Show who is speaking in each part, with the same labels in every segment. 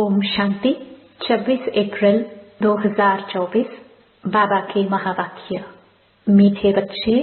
Speaker 1: ओम शांति। 26 अप्रैल 2024 बाबा के महावाक्य। मीठे बच्चे,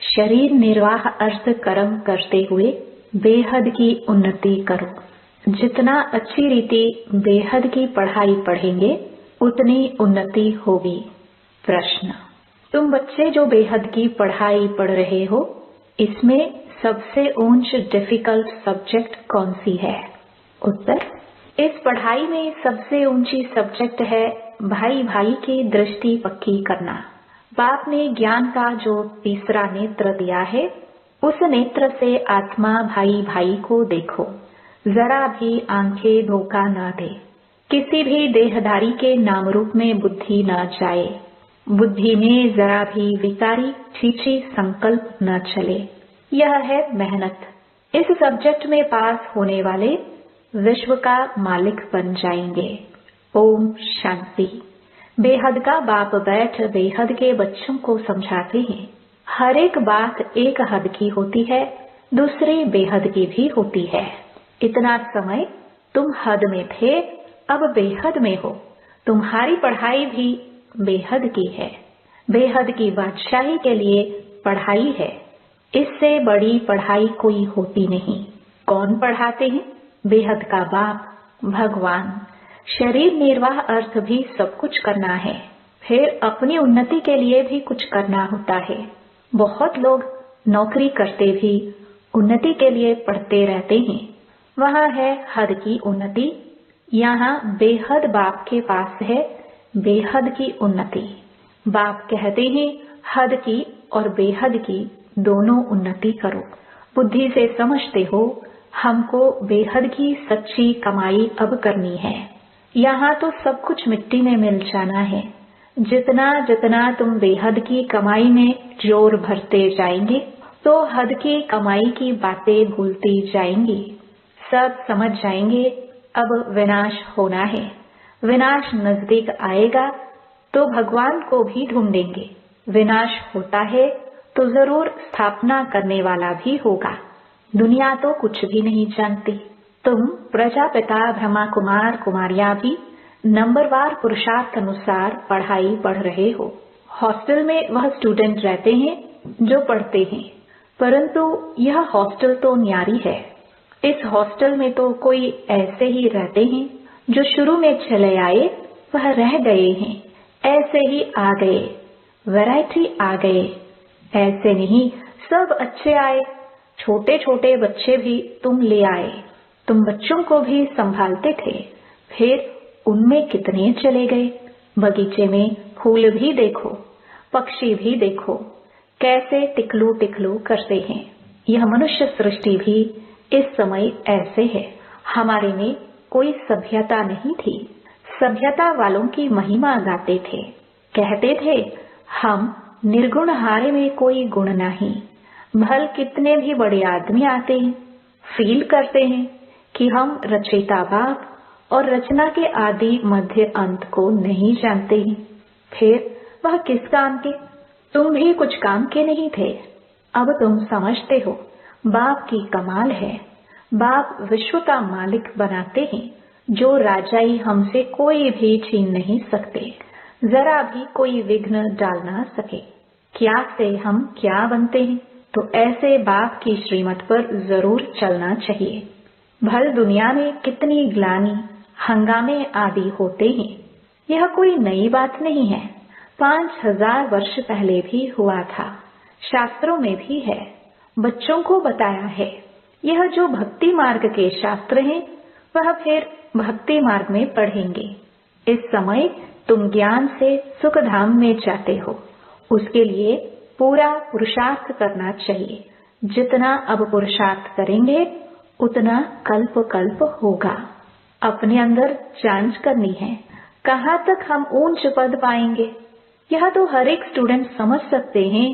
Speaker 1: शरीर निर्वाह अर्थ कर्म करते हुए बेहद की उन्नति करो। जितना अच्छी रीति बेहद की पढ़ाई पढ़ेंगे उतनी उन्नति होगी। प्रश्न: तुम बच्चे जो बेहद की पढ़ाई पढ़ रहे हो, इसमें सबसे ऊंच डिफिकल्ट सब्जेक्ट कौन सी है? उत्तर: इस पढ़ाई में सबसे ऊंची सब्जेक्ट है भाई भाई की दृष्टि पक्की करना। बाप ने ज्ञान का जो तीसरा नेत्र दिया है, उस नेत्र से आत्मा भाई भाई को देखो। जरा भी आंखें धोखा न दे। किसी भी देहधारी के नाम रूप में बुद्धि न जाए। बुद्धि में जरा भी विकारी छीछी संकल्प न चले। यह है मेहनत। इस सब्जेक्ट में पास होने वाले विश्व का मालिक बन जाएंगे। ओम शांति। बेहद का बाप बैठ बेहद के बच्चों को समझाते हैं। हर एक बात एक हद की होती है, दूसरी बेहद की भी होती है। इतना समय तुम हद में थे, अब बेहद में हो। तुम्हारी पढ़ाई भी बेहद की है। बेहद की बादशाही के लिए पढ़ाई है। इससे बड़ी पढ़ाई कोई होती नहीं। कौन पढ़ाते हैं? बेहद का बाप भगवान। शरीर निर्वाह अर्थ भी सब कुछ करना है, फिर अपनी उन्नति के लिए भी कुछ करना होता है। बहुत लोग नौकरी करते भी उन्नति के लिए पढ़ते रहते हैं। वहाँ है हद की उन्नति, यहाँ बेहद बाप के पास है बेहद की उन्नति। बाप कहते हैं हद की और बेहद की दोनों उन्नति करो। बुद्धि से समझते हो हमको बेहद की सच्ची कमाई अब करनी है। यहाँ तो सब कुछ मिट्टी में मिल जाना है। जितना जितना तुम बेहद की कमाई में जोर भरते जाएंगे तो हद की कमाई की बातें भूलती जाएंगी। सब समझ जाएंगे अब विनाश होना है। विनाश नजदीक आएगा तो भगवान को भी ढूंढेंगे। विनाश होता है तो जरूर स्थापना करने वाला भी होगा। दुनिया तो कुछ भी नहीं जानती। तुम प्रजापिता ब्रह्मा कुमार कुमारियां भी नंबरवार पुरुषार्थ अनुसार पढ़ाई पढ़ रहे हो। हॉस्टल में वह स्टूडेंट रहते हैं जो पढ़ते हैं, परंतु यह हॉस्टल तो न्यारी है। इस हॉस्टल में तो कोई ऐसे ही रहते हैं जो शुरू में चले आए वह रह गए हैं, ऐसे ही आ गए, वैरायटी आ गए। ऐसे नहीं सब अच्छे आए। छोटे छोटे बच्चे भी तुम ले आए। तुम बच्चों को भी संभालते थे, फिर उनमें कितने चले गए। बगीचे में फूल भी देखो, पक्षी भी देखो, कैसे टिकलू टिकलू करते हैं। यह मनुष्य सृष्टि भी इस समय ऐसे है। हमारे में कोई सभ्यता नहीं थी। सभ्यता वालों की महिमा गाते थे, कहते थे हम निर्गुण हारे में कोई गुण नहीं। भल कितने भी बड़े आदमी आते हैं, फील करते हैं कि हम रचयिता बाप और रचना के आदि मध्य अंत को नहीं जानते हैं। फिर वह किस काम के? तुम भी कुछ काम के नहीं थे। अब तुम समझते हो बाप की कमाल है। बाप विश्व का मालिक बनाते हैं, जो राजाई हमसे कोई भी छीन नहीं सकते। जरा भी कोई विघ्न डाल ना सके। क्या से हम क्या बनते हैं, तो ऐसे बाप की श्रीमत पर जरूर चलना चाहिए। भल दुनिया में कितनी ग्लानि हंगामे आदि होते हैं, यह कोई नई बात नहीं है। 5000 वर्ष पहले भी हुआ था। शास्त्रों में भी है, बच्चों को बताया है। यह जो भक्ति मार्ग के शास्त्र हैं, वह फिर भक्ति मार्ग में पढ़ेंगे। इस समय तुम ज्ञान से सुख धाम में जाते हो, उसके लिए पूरा पुरुषार्थ करना चाहिए। जितना अब पुरुषार्थ करेंगे उतना कल्प कल्प होगा। अपने अंदर जांच करनी है, कहाँ तक हम ऊंच पद पाएंगे। यह तो हर एक स्टूडेंट समझ सकते हैं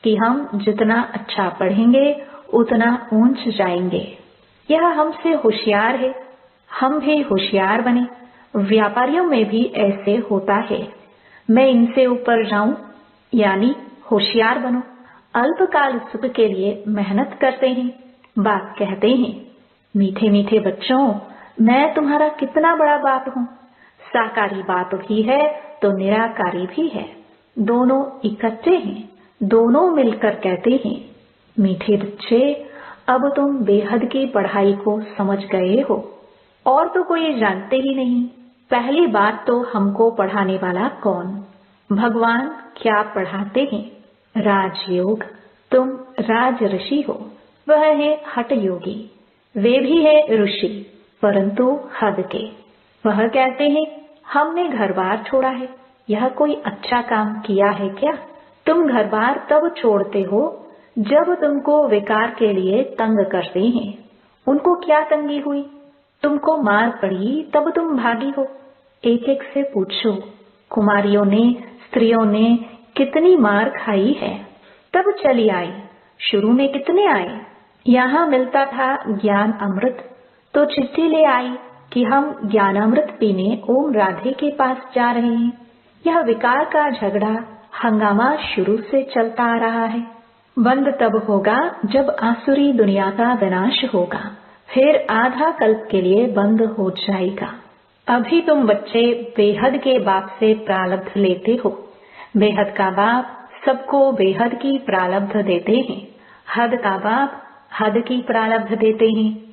Speaker 1: कि हम जितना अच्छा पढ़ेंगे उतना ऊंच जाएंगे। यह हमसे होशियार है, हम भी होशियार बने। व्यापारियों में भी ऐसे होता है, मैं इनसे ऊपर जाऊं, यानी होशियार बनो। अल्पकाल सुख के लिए मेहनत करते हैं। बाप कहते हैं मीठे मीठे बच्चों, मैं तुम्हारा कितना बड़ा बाप हूँ। साकारी बाप भी है तो निराकारी भी है, दोनों इकट्ठे हैं, दोनों मिलकर कहते हैं, मीठे बच्चे अब तुम बेहद की पढ़ाई को समझ गए हो और तो कोई जानते ही नहीं। पहली बात तो हमको पढ़ाने वाला कौन? भगवान क्या पढ़ाते हैं? राजयोग। तुम राज ऋषि हो, वह है हठ योगी। वे भी है ऋषि परंतु हद के। वह कहते हैं हमने घर बार छोड़ा है, यह कोई अच्छा काम किया है क्या? तुम घर बार तब छोड़ते हो जब तुमको विकार के लिए तंग करते हैं। उनको क्या तंगी हुई? तुमको मार पड़ी तब तुम भागी हो। एक एक से पूछो, कुमारियों ने, स्त्रियों ने कितनी मार खाई है, तब चली आई। शुरू में कितने आए? यहाँ मिलता था ज्ञान अमृत तो चिट्ठी ले आई कि हम ज्ञानामृत पीने ओम राधे के पास जा रहे हैं। यह विकार का झगड़ा हंगामा शुरू से चलता आ रहा है। बंद तब होगा जब आसुरी दुनिया का विनाश होगा, फिर आधा कल्प के लिए बंद हो जाएगा। अभी तुम बच्चे बेहद के बाप से प्रारब्ध लेते हो। बेहद का बाप सबको बेहद की प्रारब्ध देते हैं। हद का बाप हद की प्रारब्ध देते हैं।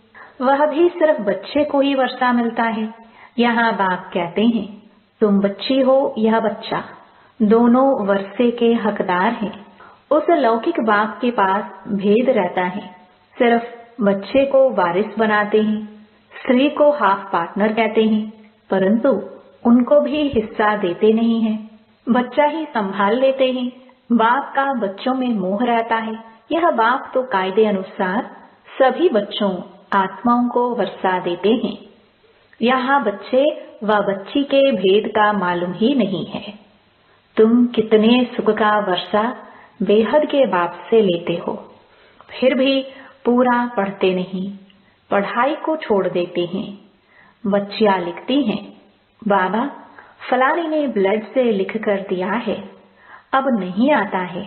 Speaker 1: वह भी सिर्फ बच्चे को ही वर्षा मिलता है। यहाँ बाप कहते हैं तुम बच्ची हो, यह बच्चा, दोनों वर्षे के हकदार हैं। उस लौकिक बाप के पास भेद रहता है, सिर्फ बच्चे को वारिस बनाते हैं, स्त्री को हाफ पार्टनर कहते हैं, परंतु उनको भी हिस्सा देते नहीं हैं। बच्चा ही संभाल लेते हैं। बाप का बच्चों में मोह रहता है। यह बाप तो कायदे अनुसार सभी बच्चों आत्माओं को वर्षा देते हैं। यहाँ बच्चे व बच्ची के भेद का मालूम ही नहीं है। तुम कितने सुख का वर्षा बेहद के बाप से लेते हो, फिर भी पूरा पढ़ते नहीं, पढ़ाई को छोड़ देते हैं। बच्चियां लिखती हैं, बाबा फलाने ने ब्लड से लिख कर दिया है, अब नहीं आता है।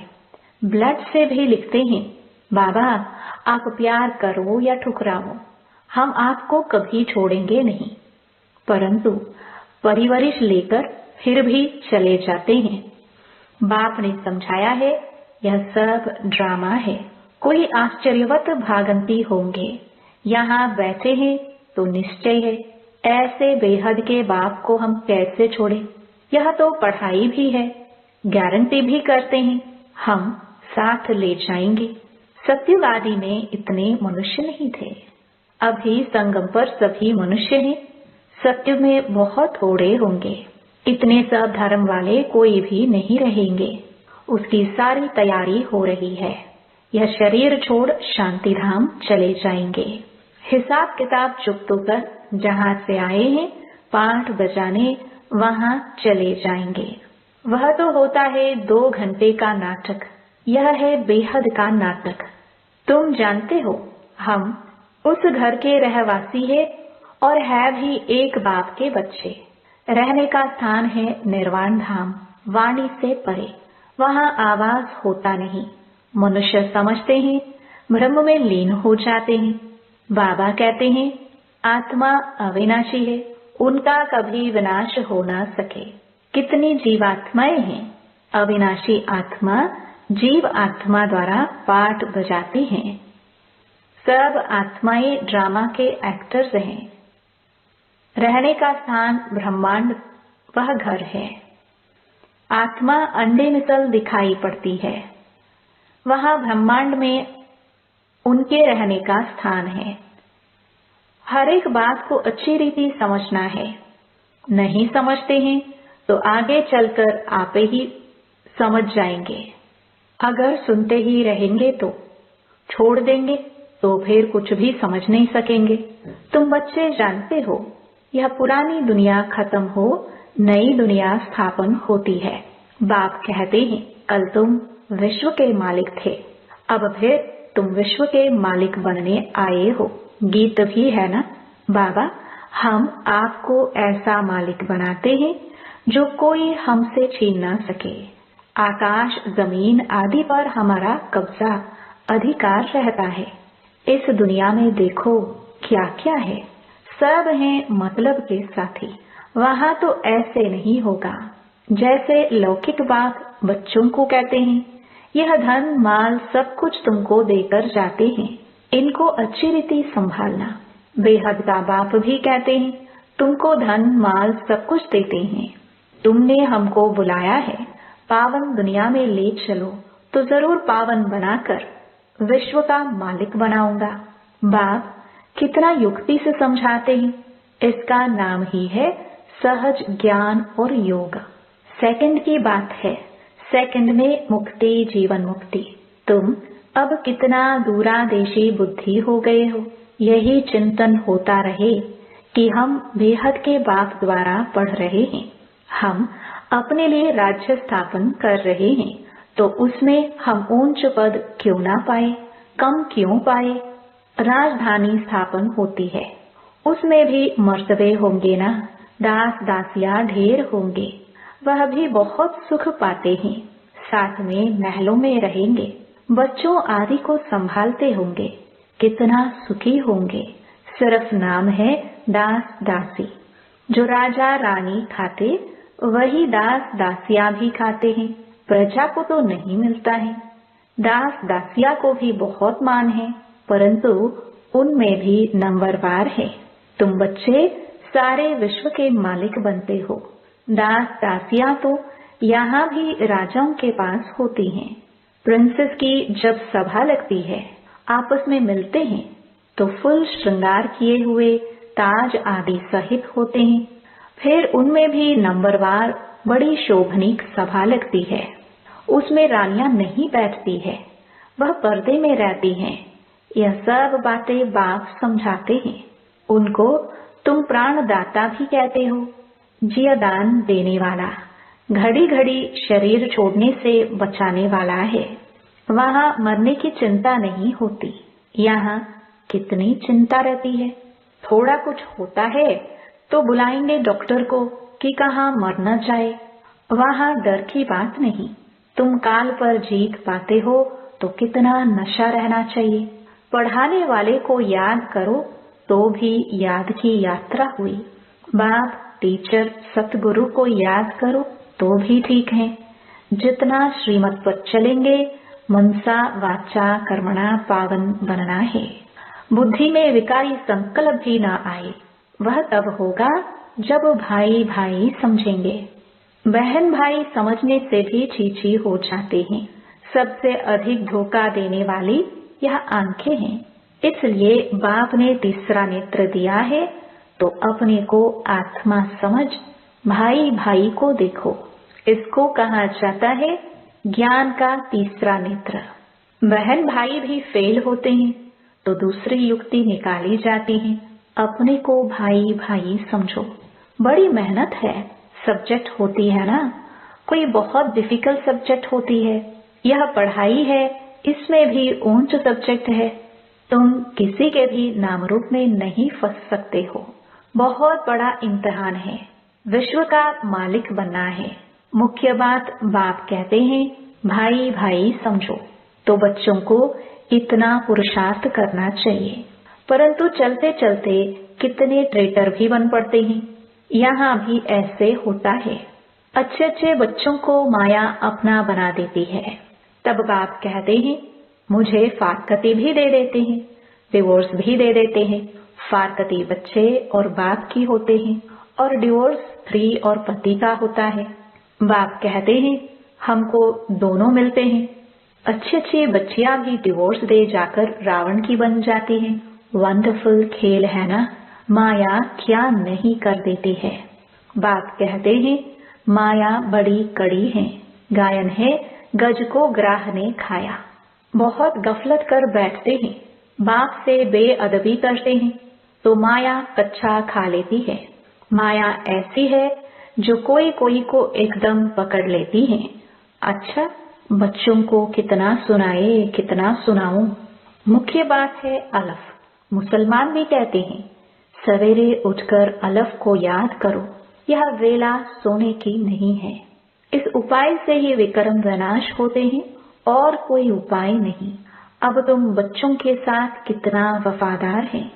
Speaker 1: ब्लड से भी लिखते हैं, बाबा आप प्यार करो या ठुकराओ, हम आपको कभी छोड़ेंगे नहीं। परंतु परिवरिश लेकर फिर भी चले जाते हैं। बाप ने समझाया है यह सब ड्रामा है। कोई आश्चर्यवत भागंती होंगे। यहाँ बैठे हैं तो निश्चय है, ऐसे बेहद के बाप को हम कैसे छोड़े। यह तो पढ़ाई भी है, गारंटी भी करते हैं, हम साथ ले जाएंगे। सत्युग आदि में इतने मनुष्य नहीं थे, अभी संगम पर सभी मनुष्य हैं। सत्युग में बहुत थोड़े होंगे, इतने सब धर्म वाले कोई भी नहीं रहेंगे। उसकी सारी तैयारी हो रही है। यह शरीर छोड़ शांति धाम चले जाएंगे। हिसाब किताब चुप तो कर, जहाँ से आए हैं पाठ बजाने वहाँ चले जाएंगे। वह तो होता है 2 घंटे का नाटक, यह है बेहद का नाटक। तुम जानते हो हम उस घर के रहवासी है और है भी एक बाप के बच्चे। रहने का स्थान है निर्वाण धाम, वाणी से परे। वहाँ आवाज होता नहीं। मनुष्य समझते हैं ब्रह्म में लीन हो जाते हैं। बाबा कहते हैं आत्मा अविनाशी है, उनका कभी विनाश हो न सके। कितनी जीवात्माएं हैं। अविनाशी आत्मा जीव आत्मा द्वारा पाठ बजाती हैं। सब आत्माएं ड्रामा के एक्टर्स हैं। रहने का स्थान ब्रह्मांड वह घर है। आत्मा अंडे मिसल दिखाई पड़ती है, वहाँ ब्रह्मांड में उनके रहने का स्थान है। हर एक बात को अच्छी रीति समझना है। नहीं समझते हैं तो आगे चलकर आप ही समझ जाएंगे। अगर सुनते ही रहेंगे तो छोड़ देंगे तो फिर कुछ भी समझ नहीं सकेंगे। तुम बच्चे जानते हो यह पुरानी दुनिया खत्म हो, नई दुनिया स्थापन होती है। बाप कहते हैं कल तुम विश्व के मालिक थे, अब फिर तुम विश्व के मालिक बनने आए हो। गीत भी है ना, बाबा हम आपको ऐसा मालिक बनाते हैं जो कोई हमसे छीन ना सके। आकाश जमीन आदि पर हमारा कब्जा अधिकार रहता है। इस दुनिया में देखो क्या क्या है, सब हैं मतलब के साथी। वहाँ तो ऐसे नहीं होगा जैसे लौकिक बाप बच्चों को कहते हैं, यह धन माल सब कुछ तुमको देकर जाते हैं, इनको अच्छी रीति संभालना। बेहद का बाप भी कहते हैं, तुमको धन माल सब कुछ देते हैं, तुमने हमको बुलाया है, पावन दुनिया में ले चलो तो जरूर पावन बनाकर विश्व का मालिक बनाऊंगा। बाप कितना युक्ति से समझाते हैं, इसका नाम ही है सहज ज्ञान और योग। सेकंड की बात है, सेकंड में मुक्ति, जीवन मुक्ति। तुम अब कितना दूरादेशी बुद्धि हो गए हो। यही चिंतन होता रहे कि हम बेहद के बाप द्वारा पढ़ रहे हैं, हम अपने लिए राज्य स्थापन कर रहे हैं, तो उसमें हम ऊंच पद क्यों ना पाए, कम क्यों पाए। राजधानी स्थापन होती है, उसमें भी मर्तबे होंगे ना, दास दासिया ढेर होंगे, वह भी बहुत सुख पाते हैं, साथ में महलों में रहेंगे, बच्चों आदि को संभालते होंगे, कितना सुखी होंगे। सिर्फ नाम है दास दासी। जो राजा रानी खाते वही दास दासिया भी खाते हैं, प्रजा को तो नहीं मिलता है। दास दासिया को भी बहुत मान है, परंतु उनमें भी नंबरवार है। तुम बच्चे सारे विश्व के मालिक बनते हो। दास दासियां तो यहाँ भी राजाओं के पास होती हैं। प्रिंसेस की जब सभा लगती है, आपस में मिलते हैं, तो फुल श्रृंगार किए हुए ताज आदि सहित होते हैं। फिर उनमें भी नंबरवार बड़ी शोभनीक सभा लगती है, उसमें रानियां नहीं बैठती है, वह पर्दे में रहती हैं। यह सब बातें बाप समझाते हैं। उनको तुम प्राणदाता भी कहते हो, जियादान देने वाला, घड़ी घड़ी शरीर छोड़ने से बचाने वाला है। वहाँ मरने की चिंता नहीं होती, यहाँ कितनी चिंता रहती है। थोड़ा कुछ होता है तो बुलाएंगे डॉक्टर को कि कहाँ मर न जाए। वहाँ डर की बात नहीं। तुम काल पर जीत पाते हो तो कितना नशा रहना चाहिए। पढ़ाने वाले को याद करो तो भी याद की यात्रा हुई। बाप टीचर सतगुरु को याद करो तो भी ठीक है। जितना श्रीमत पर चलेंगे, मनसा वाचा कर्मणा पावन बनना है। बुद्धि में विकारी संकल्प भी ना आए, वह तब होगा जब भाई भाई समझेंगे। बहन भाई समझने से भी चीची हो जाते हैं। सबसे अधिक धोखा देने वाली यह आंखें हैं। इसलिए बाप ने तीसरा नेत्र दिया है, तो अपने को आत्मा समझ भाई भाई को देखो। इसको कहा जाता है ज्ञान का तीसरा नेत्र। बहन भाई भी फेल होते हैं तो दूसरी युक्ति निकाली जाती है, अपने को भाई भाई समझो। बड़ी मेहनत है, सब्जेक्ट होती है ना, कोई बहुत डिफिकल्ट सब्जेक्ट होती है। यह पढ़ाई है, इसमें भी ऊंच सब्जेक्ट है। तुम किसी के भी नाम रूप में नहीं फंस सकते हो। बहुत बड़ा इम्तिहान है, विश्व का मालिक बनना है। मुख्य बात बाप कहते हैं भाई भाई समझो, तो बच्चों को इतना पुरुषार्थ करना चाहिए। परंतु चलते चलते कितने ट्रेटर भी बन पड़ते हैं। यहाँ भी ऐसे होता है। अच्छे अच्छे बच्चों को माया अपना बना देती है। तब बाप कहते हैं मुझे फारकती भी दे देते हैं, डिवोर्स भी दे देते हैं। फारकती बच्चे और बाप की होते हैं और डिवोर्स स्त्री और पति का होता है। बाप कहते हैं हमको दोनों मिलते हैं। अच्छी अच्छी बच्चियां भी डिवोर्स दे जाकर रावण की बन जाती हैं। वंडरफुल खेल है ना, माया क्या नहीं कर देती है। बाप कहते हैं माया बड़ी कड़ी है। गायन है गज को ग्राह ने खाया। बहुत गफलत कर बैठते हैं, बाप से बेअदबी करते हैं तो माया कच्चा खा लेती है। माया ऐसी है जो कोई कोई को एकदम पकड़ लेती है। अच्छा, बच्चों को कितना सुनाए कितना सुनाऊं। मुख्य बात है अलफ। मुसलमान भी कहते हैं सवेरे उठकर अलफ को याद करो, यह वेला सोने की नहीं है। इस उपाय से ही विक्रम विनाश होते हैं और कोई उपाय नहीं। अब तुम बच्चों के साथ कितना वफादार हैं।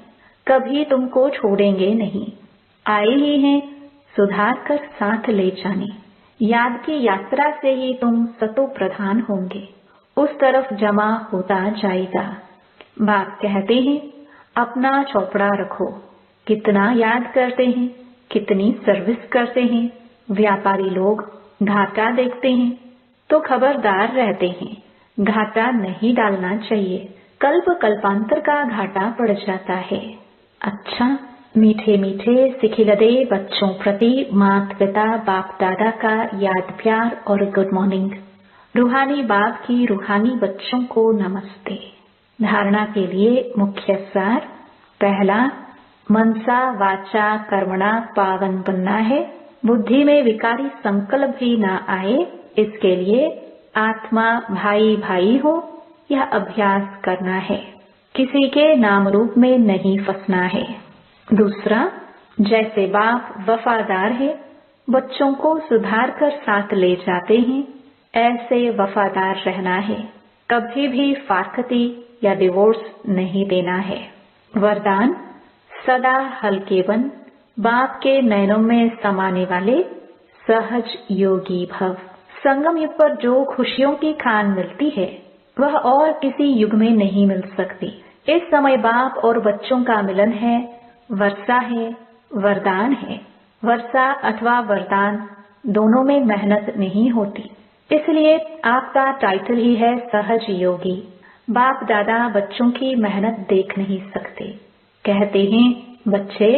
Speaker 1: कभी तुमको छोड़ेंगे नहीं। आए ही हैं सुधार कर साथ ले जाने। याद की यात्रा से ही तुम सतो प्रधान होंगे, उस तरफ जमा होता जाएगा। बाप कहते हैं अपना चौपड़ा रखो, कितना याद करते हैं, कितनी सर्विस करते हैं। व्यापारी लोग घाटा देखते हैं तो खबरदार रहते हैं, घाटा नहीं डालना चाहिए, कल्प कल्पांतर का घाटा पड़ जाता है। अच्छा, मीठे मीठे सिखिलदे बच्चों प्रति माता पिता बाप दादा का याद प्यार और गुड मॉर्निंग। रूहानी बाप की रूहानी बच्चों को नमस्ते। धारणा के लिए मुख्य सार। पहला, मनसा वाचा कर्मणा पावन बनना है। बुद्धि में विकारी संकल्प भी ना आए, इसके लिए आत्मा भाई भाई हो यह अभ्यास करना है। किसी के नाम रूप में नहीं फंसना है। दूसरा, जैसे बाप वफादार है, बच्चों को सुधार कर साथ ले जाते हैं, ऐसे वफादार रहना है। कभी भी फारकती या डिवोर्स नहीं देना है। वरदान, सदा हल्के बन, बाप के नयनों में समाने वाले सहज योगी भव। संगम युग पर जो खुशियों की खान मिलती है वह और किसी युग में नहीं मिल सकती। इस समय बाप और बच्चों का मिलन है, वर्षा है, वरदान है। वर्षा अथवा वरदान दोनों में मेहनत नहीं होती, इसलिए आपका टाइटल ही है सहज योगी। बाप दादा बच्चों की मेहनत देख नहीं सकते। कहते हैं बच्चे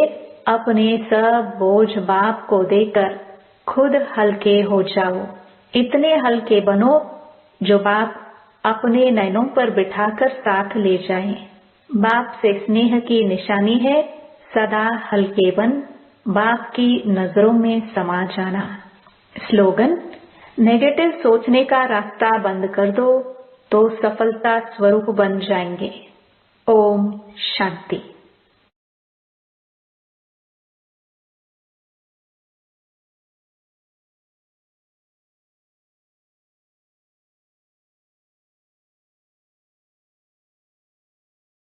Speaker 1: अपने सब बोझ बाप को देकर खुद हल्के हो जाओ। इतने हल्के बनो जो बाप अपने नैनों पर बिठाकर साथ ले जाएं। बाप से स्नेह की निशानी है सदा हल्के बन, बाप की नजरों में समा जाना। स्लोगन, नेगेटिव सोचने का रास्ता बंद कर दो तो सफलता स्वरूप बन जाएंगे। ओम शांति।